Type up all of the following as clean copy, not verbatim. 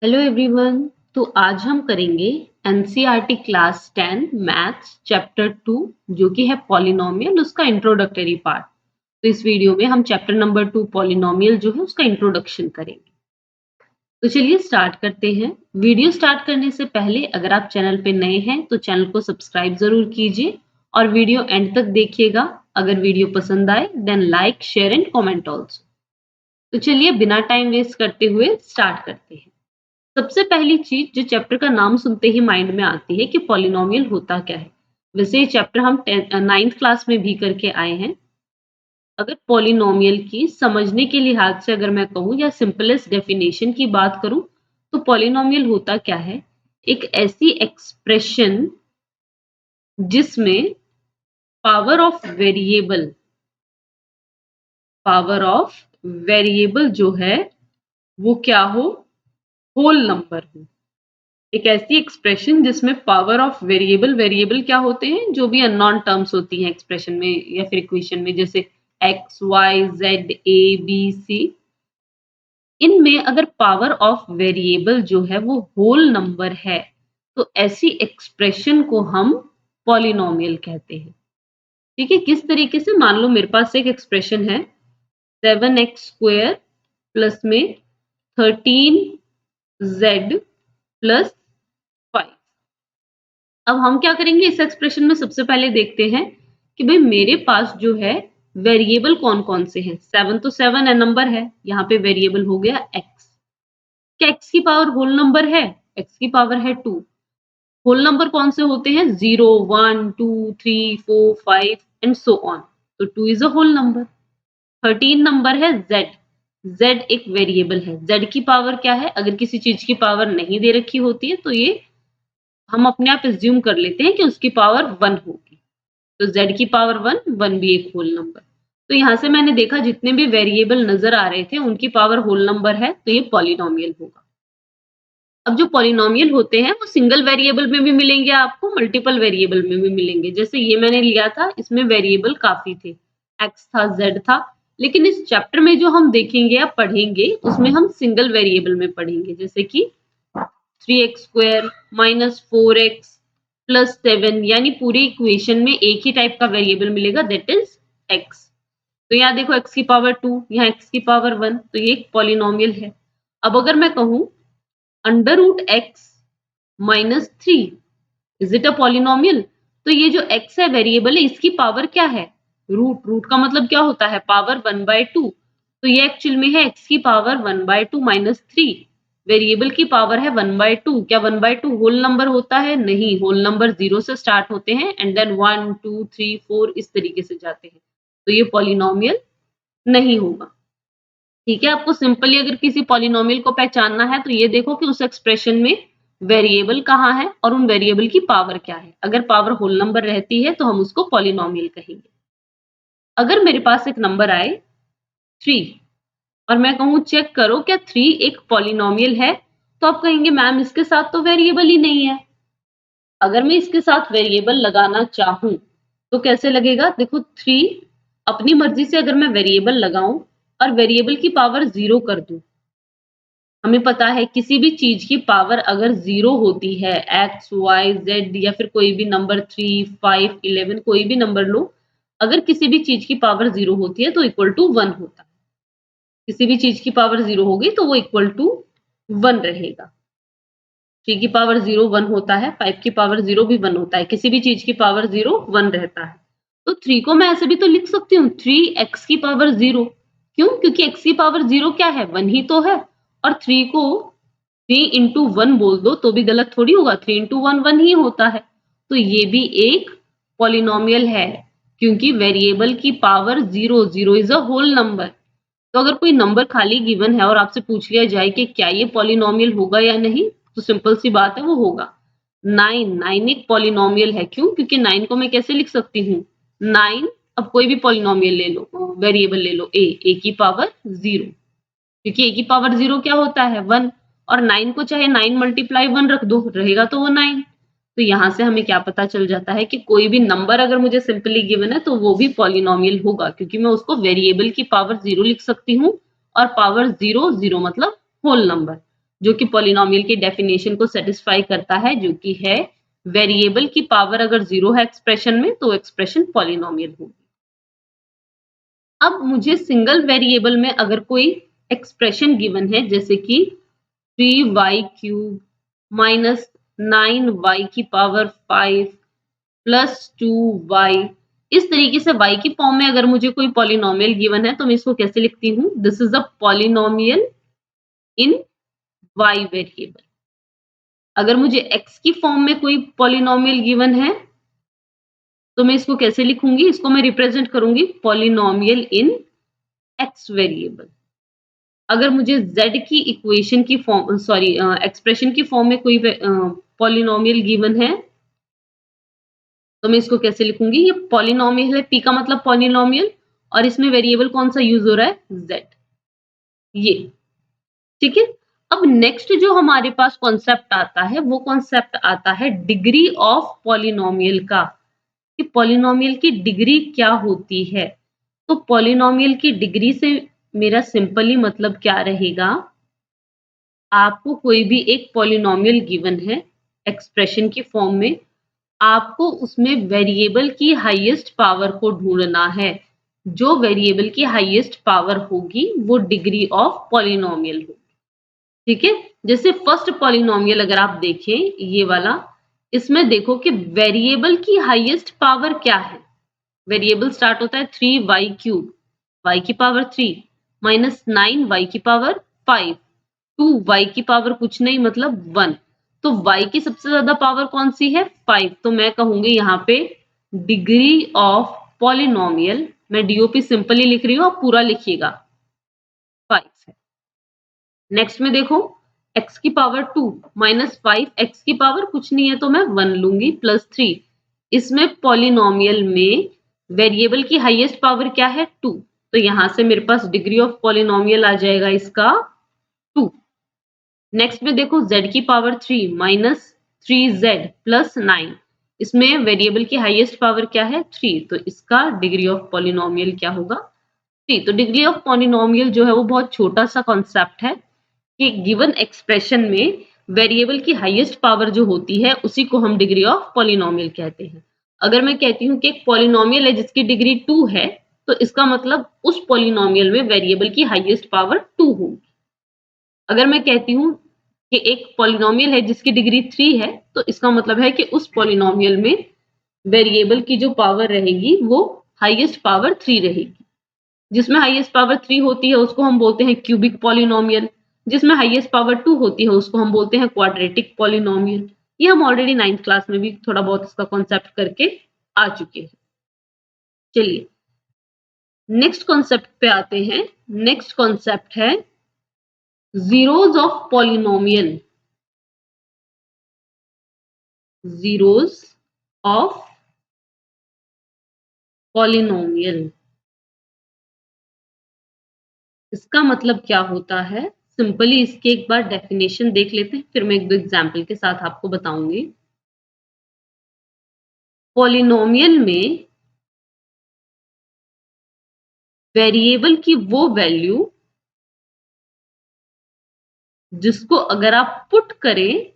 Hello everyone. तो आज हम करेंगे एनसीईआरटी क्लास 10 मैथ्स चैप्टर 2 जो कि है पॉलिनोमियल, उसका इंट्रोडक्टरी पार्ट। तो इस वीडियो में हम चैप्टर नंबर 2 पॉलिनोमियल जो है उसका इंट्रोडक्शन करेंगे। तो चलिए स्टार्ट करते हैं। वीडियो स्टार्ट करने से पहले अगर आप चैनल पे नए हैं तो चैनल को सब्सक्राइब जरूर कीजिए और वीडियो एंड तक देखिएगा। अगर वीडियो पसंद आए then like share and comment also. तो चलिए बिना टाइम वेस्ट करते हुए स्टार्ट करते हैं। सबसे पहली चीज जो चैप्टर का नाम सुनते ही माइंड में आती है कि पॉलिनोमियल होता क्या है। वैसे ये चैप्टर हम 9th क्लास में भी करके आए हैं। अगर पॉलिनोमियल की समझने के लिहाज से अगर मैं कहूँ या सिंपलेस्ट डेफिनेशन की बात करूँ तो पॉलिनोमियल होता क्या है, एक ऐसी एक्सप्रेशन जिसमें पावर ऑफ वेरिएबल जो है वो क्या हो, होल नंबर हो। एक ऐसी एक्सप्रेशन जिसमें पावर ऑफ वेरिएबल क्या होते हैं, जो भी अननोन टर्म्स होती हैं एक्सप्रेशन में या फिर इक्वेशन में, जैसे x y z a b c. इनमें अगर पावर ऑफ वेरिएबल जो है वो होल नंबर है तो ऐसी एक्सप्रेशन को हम पॉलिनोमियल कहते हैं। ठीक है, किस तरीके से, मान लो मेरे पास एक एक्सप्रेशन है 7x² प्लस में 13z प्लस 5। अब हम क्या करेंगे, इस एक्सप्रेशन में सबसे पहले देखते हैं कि भाई मेरे पास जो है वेरिएबल कौन कौन से हैं। 7 तो 7 है, नंबर है, यहाँ पे वेरिएबल हो गया x। क्या x की पावर होल नंबर है? x की पावर है 2। होल नंबर कौन से होते हैं? 0 1 2 3 4 5 एंड सो ऑन। तो 2 इज अ होल नंबर। 13 नंबर है z। z एक वेरिएबल है। z की पावर क्या है? अगर किसी चीज की पावर नहीं दे रखी होती है तो ये हम अपने आप एज्यूम कर लेते हैं कि उसकी पावर 1 होगी। तो z की पावर 1 भी एक होल नंबर। तो यहाँ से मैंने देखा जितने भी वेरिएबल नजर आ रहे थे उनकी पावर होल नंबर है, तो ये पॉलिनोमियल होगा। अब जो पॉलिनोमियल होते हैं वो सिंगल वेरिएबल में भी मिलेंगे आपको, मल्टीपल वेरिएबल में भी मिलेंगे। जैसे ये मैंने लिया था, इसमें वेरिएबल काफी थे, x था, z था। लेकिन इस चैप्टर में जो हम देखेंगे या पढ़ेंगे उसमें हम सिंगल वेरिएबल में पढ़ेंगे, जैसे कि 3x² माइनस 4x प्लस 7, यानी पूरी इक्वेशन में एक ही टाइप का वेरिएबल मिलेगा, दैट इज x। तो यहाँ देखो x की पावर 2, यहाँ x की पावर 1, तो ये एक पॉलिनोमियल है। अब अगर मैं कहूँ under root x minus 3, is it a polynomial? तो ये जो x है वेरिएबल है, इसकी पावर क्या है? रूट। रूट का मतलब क्या होता है? पावर 1/2। तो ये एक्चुअल में है x की पावर 1/2 माइनस 3। वेरिएबल की पावर है 1/2। क्या 1/2 होल नंबर होता है? नहीं, होल नंबर 0 से स्टार्ट होते हैं एंड देन 1 2 3 4 इस तरीके से जाते हैं। तो ये पॉलिनोमियल नहीं होगा। ठीक है, आपको सिंपली अगर किसी पॉलिनोमियल को पहचानना है तो ये देखो कि उस एक्सप्रेशन में वेरिएबल कहाँ है और उन वेरिएबल की पावर क्या है। अगर पावर होल नंबर रहती है तो हम उसको पॉलिनोमियल कहेंगे। अगर मेरे पास एक नंबर आए 3 और मैं कहूँ चेक करो क्या 3 एक पॉलिनोमियल है, तो आप कहेंगे मैम इसके साथ तो वेरिएबल ही नहीं है। अगर मैं इसके साथ वेरिएबल लगाना चाहूं तो कैसे लगेगा? देखो 3 अपनी मर्जी से अगर मैं वेरिएबल लगाऊं और वेरिएबल की पावर 0 कर दूं, हमें पता है किसी भी चीज की पावर अगर 0 होती है, एक्स वाई जेड या फिर कोई भी नंबर 3 5 11 कोई भी नंबर लो, अगर किसी भी चीज की पावर 0 होती है तो इक्वल टू 1 होता है। किसी भी चीज की पावर 0 होगी तो वो इक्वल टू 1 रहेगा। 3 की पावर 0 1 होता है, 5 की पावर 0 भी 1 होता है। किसी भी चीज की पावर 0 1 रहता है। तो 3 को मैं ऐसे भी तो लिख सकती हूँ 3x की पावर 0। क्यों? क्योंकि x की पावर 0 क्या है? 1 ही तो है। और 3 को 3 इंटू 1 बोल दो तो भी गलत थोड़ी होगा, 3 इंटू 1 1 ही होता है। तो ये भी एक पॉलिनोमियल है क्योंकि वेरिएबल की power 0, 0 is a whole number. तो अगर कोई नंबर खाली गिवन है और आपसे पूछ लिया जाए कि क्या ये पॉलिनोमियल होगा या नहीं, तो सिंपल सी बात है वो होगा। 9 एक पॉलिनोमियल है। क्यों? क्योंकि 9 को मैं कैसे लिख सकती हूँ? 9, अब कोई भी पॉलिनोमियल ले लो, वेरिएबल ले लो, a की पावर 0, क्योंकि a की पावर 0 क्या होता है? 1। और 9 को चाहे 9 मल्टीप्लाई 1 रख दो, रहेगा तो वो 9। तो यहाँ से हमें क्या पता चल जाता है कि कोई भी नंबर अगर मुझे सिंपली गिवन है तो वो भी पॉलिनोमियल होगा, क्योंकि मैं उसको वेरिएबल की पावर 0 लिख सकती हूँ और पावर 0 0 मतलब होल नंबर। जो कि पॉलिनोमियल की डेफिनेशन को सेटिस्फाई करता है, जो कि है वेरिएबल की पावर अगर 0 है एक्सप्रेशन में तो एक्सप्रेशन पॉलिनोमियल होगी। अब मुझे सिंगल वेरिएबल में अगर कोई एक्सप्रेशन गिवन है, जैसे कि 3y³ माइनस 9y की पावर 5 प्लस 2y, इस तरीके से y की फॉर्म में अगर मुझे कोई पॉलिनोमियल गिवन है तो मैं इसको कैसे लिखती हूँ? This is a polynomial in y variable. अगर मुझे x की फॉर्म में कोई पॉलिनोमियल गिवन है तो मैं इसको कैसे लिखूंगी? इसको मैं रिप्रेजेंट करूंगी पॉलिनोमियल इन x वेरिएबल। अगर मुझे z की इक्वेशन की फॉर्म एक्सप्रेशन की फॉर्म में कोई पॉलिनोमियल गिवन है तो मैं इसको कैसे लिखूंगी? ये पॉलिनोमियल है, p का मतलब पॉलिनोमियल, और इसमें वेरिएबल कौन सा यूज हो रहा है? z। ये ठीक है। अब नेक्स्ट जो हमारे पास कॉन्सेप्ट आता है वो कॉन्सेप्ट आता है डिग्री ऑफ पॉलिनोमियल का, कि पॉलिनोमियल की डिग्री क्या होती है। तो पॉलिनोमियल की डिग्री से मेरा सिंपली मतलब क्या रहेगा? आपको कोई भी एक पॉलिनोमियल गिवन है एक्सप्रेशन की फॉर्म में, आपको उसमें वेरिएबल की हाईएस्ट पावर को ढूंढना है। जो वेरिएबल की हाईएस्ट पावर होगी वो डिग्री ऑफ पॉलिनोमियल होगी। ठीक है। जैसे फर्स्ट पॉलिनोमियल अगर आप देखें ये वाला, इसमें देखो कि वेरिएबल की हाईएस्ट पावर क्या है। वेरिएबल स्टार्ट होता है 3y³ y की पावर 3 माइनस 9y की पावर 5 2y की पावर कुछ नहीं मतलब 1। तो y की सबसे ज्यादा पावर कौन सी है? 5। तो मैं कहूंगी यहाँ पे डिग्री ऑफ पॉलिनोमियल, मैं डीओपी सिंपली लिख रही हूँ, आप पूरा लिखिएगा, 5 है। नेक्स्ट में देखो x की पावर 2 माइनस 5 x की पावर कुछ नहीं है तो मैं 1 लूंगी प्लस 3। इसमें पॉलिनोमियल में वेरिएबल की हाईएस्ट पावर क्या है? 2। तो यहां से मेरे पास डिग्री ऑफ पॉलिनोमियल आ जाएगा इसका 2। नेक्स्ट में देखो z की पावर 3 माइनस 3z प्लस 9, इसमें वेरिएबल की हाईएस्ट पावर क्या है? 3। तो इसका डिग्री ऑफ पॉलिनोमियल क्या होगा? 3। तो डिग्री ऑफ पॉलिनोमियल जो है वो बहुत छोटा सा कॉन्सेप्ट है कि गिवन एक्सप्रेशन में वेरिएबल की हाईएस्ट पावर जो होती है उसी को हम डिग्री ऑफ पॉलिनोमियल कहते हैं। अगर मैं कहती हूँ कि एक पॉलिनोमियल है जिसकी डिग्री 2 है तो इसका मतलब उस पॉलिनोमियल में वेरिएबल की हाईएस्ट पावर 2 होगी। अगर मैं कहती हूँ कि एक पॉलिनोमियल है जिसकी डिग्री 3 है तो इसका मतलब है कि उस पॉलिनोमियल में वेरिएबल की जो पावर रहेगी वो हाईएस्ट पावर 3 रहेगी। जिसमें हाईएस्ट पावर 3 होती है उसको हम बोलते हैं क्यूबिक पॉलिनोमियल, जिसमें हाईएस्ट पावर 2 होती है उसको हम बोलते हैं क्वाड्रेटिक पॉलिनोमियल। ये हम ऑलरेडी 9th क्लास में भी थोड़ा बहुत इसका कॉन्सेप्ट करके आ चुके हैं। चलिए नेक्स्ट कॉन्सेप्ट पे आते हैं। नेक्स्ट कॉन्सेप्ट है zeros of polynomial. Zeros of polynomial, इसका मतलब क्या होता है? सिंपली इसकी एक बार डेफिनेशन देख लेते हैं, फिर मैं एक दो एग्जाम्पल के साथ आपको बताऊंगी। पॉलिनोमियल में वेरिएबल की वो वैल्यू जिसको अगर आप पुट करें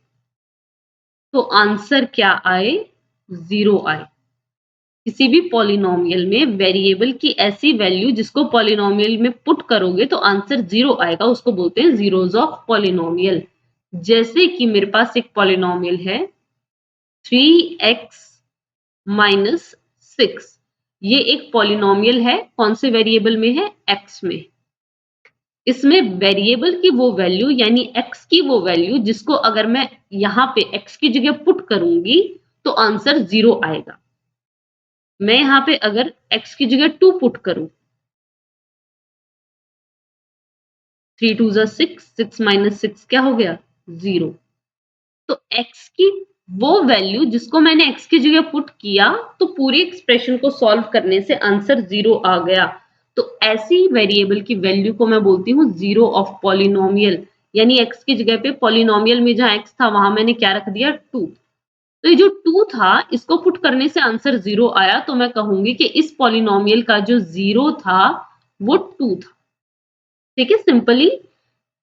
तो आंसर क्या आए? 0 आए। किसी भी पॉलिनोमियल में वेरिएबल की ऐसी वैल्यू जिसको पॉलिनोमियल में पुट करोगे तो आंसर 0 आएगा, उसको बोलते हैं जीरोज ऑफ पॉलिनोमियल। जैसे कि मेरे पास एक पॉलिनोमियल है 3x माइनस 6, ये एक पॉलिनोमियल है, कौन से वेरिएबल में है? x में। इसमें वेरिएबल की वो वैल्यू यानी x की वो वैल्यू जिसको अगर मैं यहाँ पे x की जगह पुट करूंगी तो आंसर 0 आएगा। मैं यहाँ पे अगर x की जगह 2 पुट करूं, 3 2 6, 6 माइनस 6 क्या हो गया? 0। तो x की वो वैल्यू जिसको मैंने x की जगह पुट किया तो पूरे एक्सप्रेशन को सॉल्व करने से आंसर 0 आ गया। तो ऐसी वेरिएबल की वैल्यू को मैं बोलती हूँ जीरो ऑफ पॉलिनोमियल, यानी x की जगह पे पॉलिनोमियल में जहां x था वहां मैंने क्या रख दिया? 2। तो ये जो 2 था इसको पुट करने से आंसर 0 आया, तो मैं कहूंगी कि इस पॉलिनोमियल का जो 0 था वो 2 था। ठीक है, सिंपली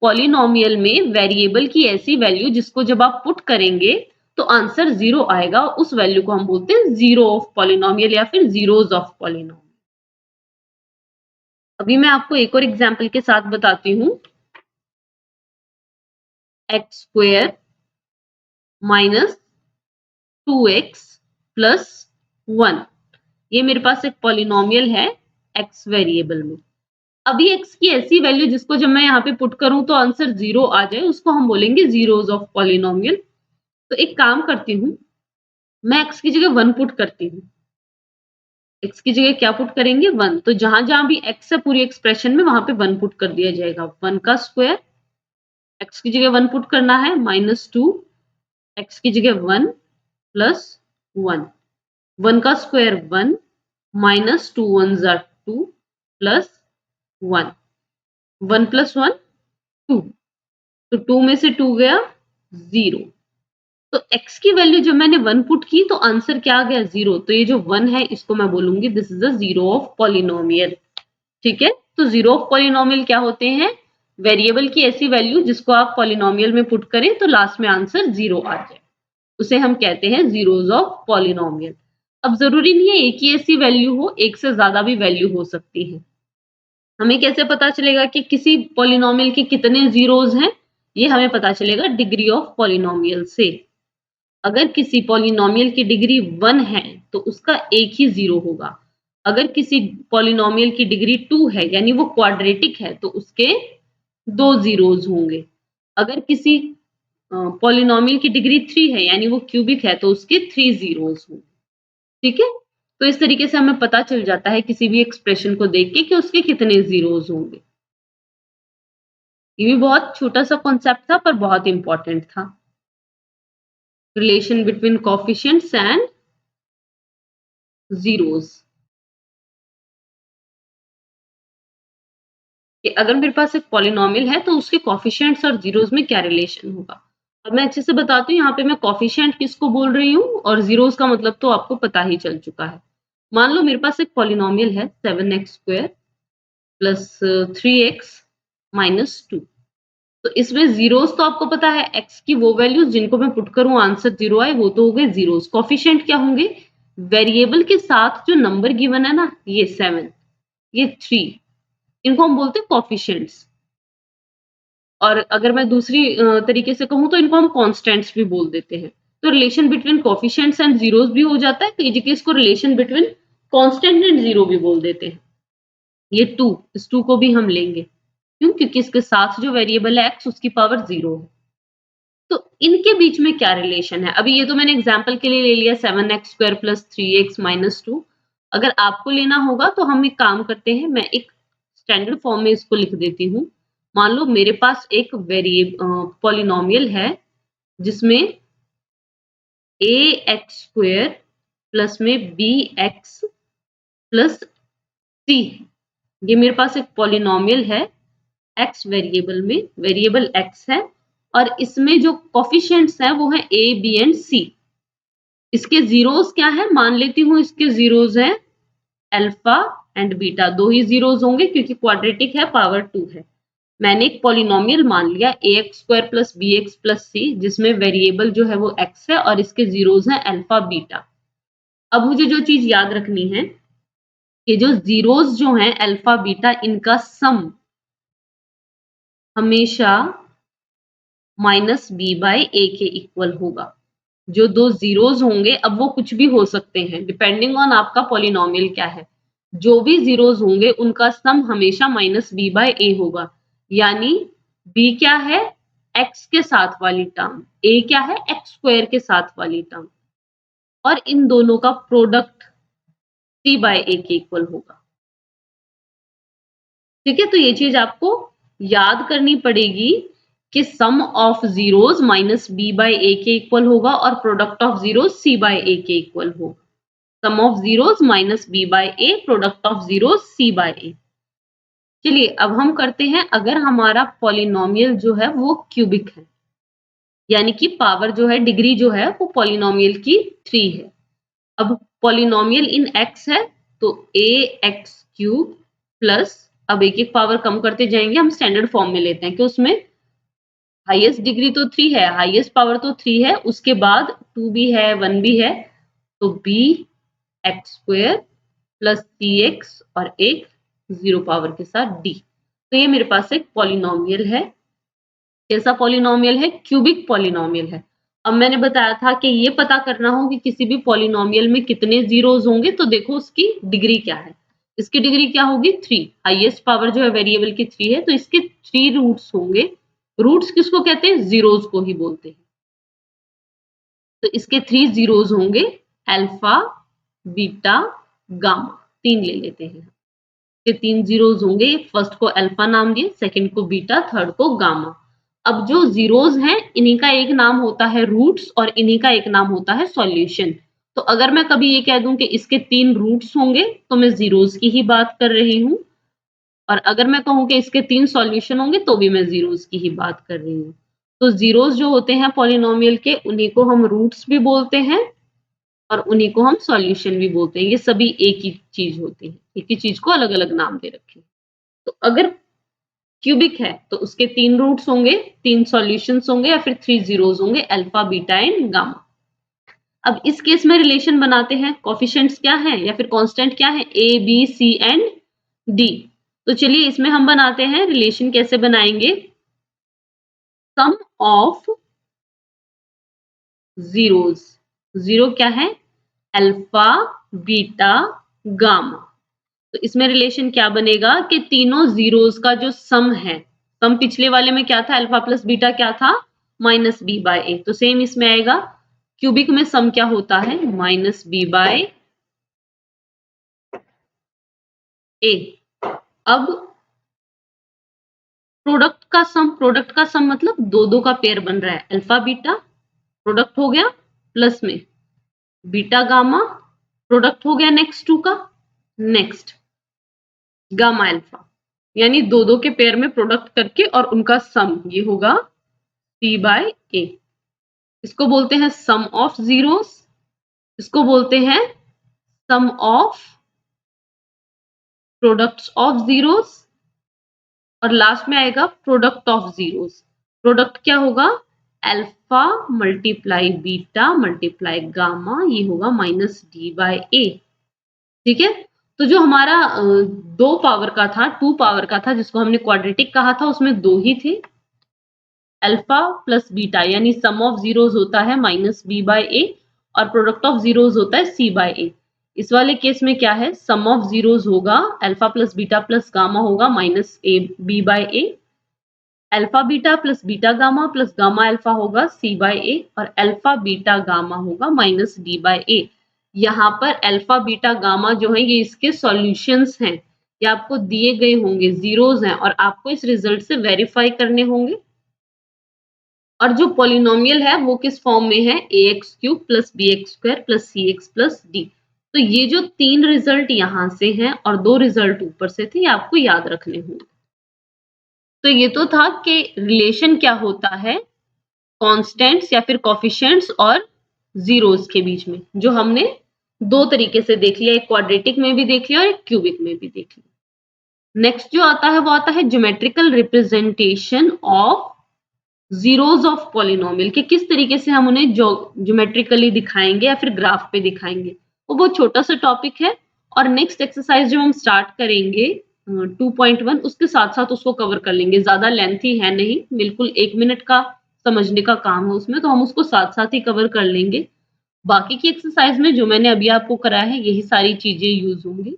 पॉलिनोमियल में वेरिएबल की ऐसी वैल्यू जिसको जब आप पुट करेंगे तो आंसर 0 आएगा, उस वैल्यू को हम बोलते हैं जीरो ऑफ पॉलिनोमियल या फिर जीरोज ऑफ पॉलिनोमियल। अभी मैं आपको एक और एग्जांपल के साथ बताती हूँ। X square minus 2x plus 1, ये मेरे पास एक पॉलिनोमियल है x वेरिएबल में। अभी x की ऐसी वैल्यू जिसको जब मैं यहाँ पे पुट करूं तो आंसर 0 आ जाए, उसको हम बोलेंगे जीरोज ऑफ पॉलिनोमियल। तो एक काम करती हूँ, मैं x की जगह 1 पुट करती हूँ। x की जगह क्या पुट करेंगे? 1। तो जहां जहां भी x है पूरी एक्सप्रेशन में वहां पे 1 पुट कर दिया जाएगा। 1 का स्क्वायर, x की जगह 1 पुट करना है, -2, x की जगह 1 प्लस 1, 1 का स्क्वायर 1, -2 1 2 प्लस 1, 1 प्लस 1 2, तो 2 में से 2 गया 0। तो x की वैल्यू जब मैंने 1 पुट की तो आंसर क्या आ गया? 0। तो ये जो 1 है इसको मैं बोलूंगी this is the zero of polynomial. ठीक है, तो जीरो ऑफ पॉलिनोमियल क्या होते हैं? वेरिएबल की ऐसी वैल्यू जिसको आप पॉलिनोमियल में पुट करें तो लास्ट में आंसर 0 आ जाए, उसे हम कहते हैं जीरोज ऑफ पॉलिनोमियल। अब जरूरी नहीं है एक ही ऐसी वैल्यू हो, एक से ज्यादा भी वैल्यू हो सकती है। हमें कैसे पता चलेगा कि किसी पॉलिनोमियल के कितने जीरोज हैं? ये हमें पता चलेगा डिग्री ऑफ पॉलिनोमियल से। अगर किसी पॉलिनोमियल की डिग्री 1 है तो उसका एक ही जीरो होगा। अगर किसी पॉलिनोमियल की डिग्री 2 है यानी वो क्वाड्रेटिक है तो उसके 2 जीरोज होंगे। अगर किसी पॉलिनोमियल की डिग्री 3 है यानी वो क्यूबिक है तो उसके 3 जीरोज होंगे। ठीक है, तो इस तरीके से हमें पता चल जाता है किसी भी एक्सप्रेशन को देख के कि उसके कितने जीरोज होंगे। ये भी बहुत छोटा सा कॉन्सेप्ट था पर बहुत इंपॉर्टेंट था। Relation between coefficients and zeros, कि अगर मेरे पास एक पॉलिनोमियल है तो उसके कोफिशिएंट्स और जीरोज में क्या रिलेशन होगा। अब मैं अच्छे से बताती हूँ, यहाँ पे मैं कोफिशिएंट किसको बोल रही हूँ और जीरोज का मतलब तो आपको पता ही चल चुका है। मान लो मेरे पास एक पॉलिनोमियल है 7x square plus 3x minus 2। तो इसमें जीरोज तो आपको पता है, x की वो वैल्यूज जिनको मैं पुट करूं आंसर 0 आए वो तो हो गए जीरोज। कोफिशिएंट क्या होंगे? वेरिएबल के साथ जो नंबर गिवन है ना, ये 7, ये 3, इनको हम बोलते हैं कोफिशिएंट्स। और अगर मैं दूसरी तरीके से कहूँ तो इनको हम कॉन्स्टेंट्स भी बोल देते हैं। तो relation between coefficients and zeros भी हो जाता है, तो ये इसको relation between constant and zero भी बोल देते हैं। ये 2, इस 2 को भी हम लेंगे, क्यों? क्योंकि इसके साथ जो वेरिएबल है x उसकी पावर 0 है। तो इनके बीच में क्या रिलेशन है? अभी ये तो मैंने एग्जांपल के लिए ले लिया 7x square plus 3x minus 2। अगर आपको लेना होगा तो हम एक काम करते हैं, मैं एक स्टैंडर्ड फॉर्म में इसको लिख देती हूँ। मान लो मेरे पास एक पॉलिनोमियल है जिसमें ax स्क्वायर प्लस में bx प्लस c है। ये मेरे पास एक पॉलिनोमियल है x वेरिएबल में, वेरिएबल x है और इसमें जो कोफिशिएंट्स हैं वो हैं a, b एंड c। इसके जीरोस क्या है? मान लेती हूँ इसके जीरोस हैं alpha and beta, 2 he zeros होंगे क्योंकि क्वाड्रेटिक है, पावर 2 है। मैंने एक पॉलिनोमियल मान लिया ax square plus bx plus c जिसमें वेरिएबल जो है वो x है और इसके जीरोस हैं अल्फा बीटा। अब मुझे जो चीज याद रखनी है कि जो जीरोस जो हैं अल्फा बीटा, इनका सम हमेशा माइनस बी बाय ए के इक्वल होगा। जो 2 जीरोस होंगे, अब वो कुछ भी हो सकते हैं डिपेंडिंग ऑन आपका पॉलिनोमियल क्या है। जो भी जीरोस होंगे उनका सम हमेशा माइनस बी बाय ए होगा। यानी बी क्या है? एक्स के साथ वाली टर्म, ए क्या है? एक्स स्क्वायर के साथ वाली टर्म, और इन दोनों का प्रोडक्ट सी बाय ए के इक्वल होगा। ठीक है, तो ये चीज आपको याद करनी पड़ेगी कि sum of zeros minus B by A के इक्वल होगा और product of zeros C by A के इक्वल होगा। Sum of zeros minus B by A, product of zeros C by A. चलिए अब हम करते हैं, अगर हमारा पॉलिनोमियल जो है वो क्यूबिक है, यानी कि पावर जो है, डिग्री जो है वो पॉलिनोमियल की 3 है। अब पॉलिनोमियल इन x है तो ax क्यूब प्लस, अब एक एक पावर कम करते जाएंगे, हम स्टैंडर्ड फॉर्म में लेते हैं कि उसमें हाईएस्ट डिग्री तो 3 है, हाईएस्ट पावर तो 3 है, उसके बाद 2 भी है, 1 भी है, तो bx² प्लस cx और एक 0 पावर के साथ d। तो ये मेरे पास एक पॉलिनोमियल है। कैसा पॉलिनोमियल है? क्यूबिक पॉलिनोमियल है। अब मैंने बताया था कि ये पता करना हो कि किसी भी पॉलिनोमियल में कितने जीरोस होंगे, तो देखो उसकी डिग्री क्या है। इसकी डिग्री क्या होगी? 3। हाईएस्ट पावर जो है वेरिएबल की 3 है, तो इसके 3 रूट्स होंगे। रूट्स किसको कहते हैं? जीरोस को ही बोलते हैं। तो इसके 3 जीरोस होंगे, अल्फा, बीटा, गामा। 3 ले लेते हैं। के 3 जीरोस होंगे, फर्स्ट को अल्फा नाम दिए, सेकंड को बीटा, थर्ड को गामा। अब जो जीरोस हैं, इन्हीं का एक नाम होता है रूट्स और इन्हीं का एक नाम होता है सॉल्यूशन। तो अगर मैं कभी ये कह दूं कि इसके 3 रूट्स होंगे, तो मैं जीरोस की ही बात कर रही हूं, और अगर मैं कहूं कि इसके 3 सॉल्यूशन होंगे, तो भी मैं जीरोस की ही बात कर रही हूं। तो जीरोस जो होते हैं पॉलिनोमियल के, उन्हीं को हम रूट्स भी बोलते हैं और उन्हीं को हम सॉल्यूशन भी बोलते हैं। ये सभी एक ही चीज होती है, एक ही चीज को अलग अलग नाम दे रखे हैं। तो अगर क्यूबिक है तो उसके 3 रूट्स होंगे, 3 सॉल्यूशंस होंगे, या फिर 3 जीरोस होंगे, अल्फा, बीटा एंड गामा। अब इस केस में रिलेशन बनाते हैं। कोफिशिएंट्स क्या है या फिर कांस्टेंट क्या है? ए, बी, सी एंड डी। तो चलिए इसमें हम बनाते हैं। रिलेशन कैसे बनाएंगे? सम ऑफ जीरोस। जीरो क्या है? Alpha, beta, gamma. तो इसमें रिलेशन क्या बनेगा कि तीनों जीरोस का जो सम है, सम पिछले वाले में क्या था? अल्फा प्लस बीटा क्या था? माइनस बी बाय ए। तो सेम इसमें आएगा। क्यूबिक में सम क्या होता है? माइनस बी बाय ए। अब प्रोडक्ट का सम मतलब दो दो का पेयर बन रहा है। अल्फा बीटा प्रोडक्ट हो गया, प्लस में बीटा गामा प्रोडक्ट हो गया नेक्स्ट टू का, नेक्स्ट गामा अल्फा, यानी दो दो के पेयर में प्रोडक्ट करके और उनका सम ये होगा सी बाय ए। इसको बोलते हैं सम ऑफ जीरोस, इसको बोलते हैं सम ऑफ प्रोडक्ट्स ऑफ जीरोस, और लास्ट में आएगा प्रोडक्ट ऑफ जीरोस। प्रोडक्ट क्या होगा? Alpha multiply beta multiply gamma, ये होगा माइनस डी बाय ए। ठीक है। तो जो हमारा 2 पावर का था, 2 पावर का था, जिसको हमने क्वाड्रेटिक कहा था, उसमें 2 ही थे, अल्फा प्लस बीटा, यानी सम ऑफ जीरोस होता है माइनस बी बाय ए और प्रोडक्ट ऑफ जीरोस होता है सी बाय ए। इस वाले केस में क्या है? सम ऑफ जीरोस होगा alpha plus beta plus gamma होगा minus a b by a, alpha beta plus beta gamma plus gamma alpha होगा सी बाय ए, और अल्फा बीटा गामा होगा माइनस डी बाय ए। यहाँ पर alpha beta gamma जो है ये इसके सॉल्यूशंस हैं, ये आपको दिए गए होंगे, जीरोस हैं, और आपको इस रिजल्ट से वेरीफाई करने होंगे। और जो पॉलिनोमियल है वो किस फॉर्म में है? ax³ plus bx² plus cx plus d। तो ये जो 3 रिजल्ट यहाँ से हैं और 2 रिजल्ट ऊपर से थे, ये आपको याद रखने होंगे। तो ये तो था कि रिलेशन क्या होता है कांस्टेंट्स या फिर कोफिशिएंट्स और जीरोस के बीच में, जो हमने 2 तरीके से देख लिया, एक क्वाड्रेटिक में भी देख लिया और एक क्यूबिक में भी देख लिया। नेक्स्ट जो आता है वो आता है geometrical representation of zeros of polynomial, कि किस तरीके से हम उन्हें ज्योमेट्रिकली दिखाएंगे या फिर ग्राफ पे दिखाएंगे। वो बहुत छोटा सा टॉपिक है, और नेक्स्ट एक्सरसाइज जो हम स्टार्ट करेंगे 2.1, उसके साथ साथ उसको कवर कर लेंगे। ज्यादा लेंथी है नहीं, बिल्कुल 1 मिनट का समझने का काम है उसमें, तो हम उसको साथ साथ ही कवर कर लेंगे। बाकी की एक्सरसाइज में जो मैंने अभी आपको कराया है, यही सारी चीजें यूज होंगी।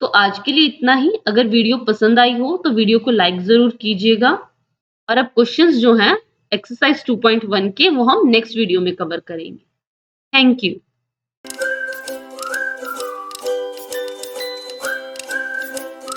तो आज के लिए इतना ही। अगर वीडियो पसंद आई हो तो वीडियो को लाइक जरूर कीजिएगा, और अब क्वेश्चंस जो हैं एक्सरसाइज 2.1 के, वो हम नेक्स्ट वीडियो में कवर करेंगे। Thank you.